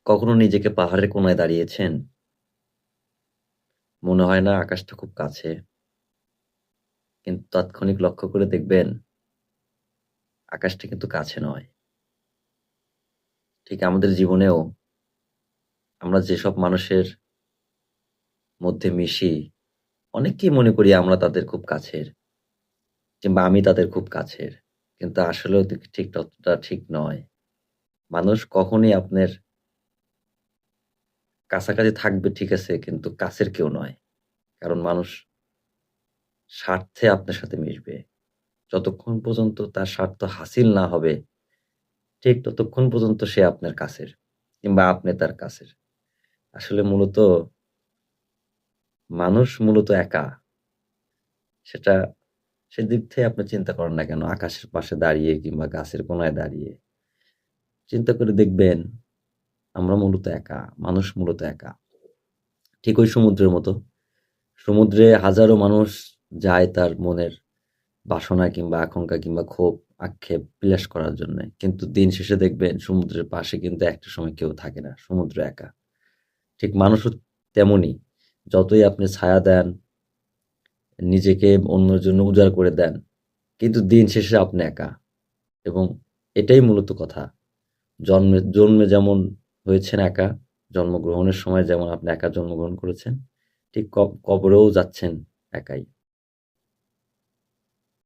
কখনো নিজেকে পাহাড়ের কোণায় দাঁড়িয়েছেন? মনে হয় না আকাশটা খুব কাছে। কিন্তু তাৎক্ষণিক লক্ষ্য করে দেখবেন আকাশটা কিন্তু কাছে নয়। ঠিক আমাদের জীবনেও আমরা যেসব মানুষের মধ্যে মিশি, অনেককেই মনে করি আমরা তাদের খুব কাছের কিংবা আমি তাদের খুব কাছের। কিন্তু আসলেও ঠিক ততটা ঠিক নয়। মানুষ কখনোই আপনার কাছাকাছি থাকবে ঠিক আছে কিন্তু কাছের কেউ নয়। কারণ মানুষ স্বার্থে আপনার সাথে মিশবে। যতক্ষণ পর্যন্ত তার স্বার্থ হাসিল না হবে, ঠিক ততক্ষণ পর্যন্ত সে আপনার কাছের কিংবা আপনি তার কাছের। আসলে মূলত মানুষ মূলত একা। সেটা সেদিক থেকে আপনি চিন্তা করেন না কেন, আকাশের পাশে দাঁড়িয়ে কিংবা গাছের কোণায় দাঁড়িয়ে। চিন্তা করে দেখবেন আমরা মূলত একা, মানুষ মূলত একা। ঠিক ওই সমুদ্রের মতো। সমুদ্রে হাজারো মানুষ যায় তার মনের বাসনা কিংবা আকাঙ্ক্ষা কিংবা ক্ষোভ, আক্ষেপ বিলাস করার জন্যে। কিন্তু দিন শেষে দেখবেন সমুদ্রের পাশে কিন্তু একটা সময় কেউ থাকে না। সমুদ্র একা। ঠিক মানুষও তেমনই। যতই আপনি ছায়া দেন, নিজেকে অন্যের জন্য উজাড় করে দেন, কিন্তু দিন শেষে আপনি একা। এবং এটাই মূলত কথা। জন্মে জন্মে যেমন হয়েছেন একা, জন্মগ্রহণের সময় যেমন আপনি একা জন্মগ্রহণ করেছেন, ঠিক কবরেও যাচ্ছেন একাই।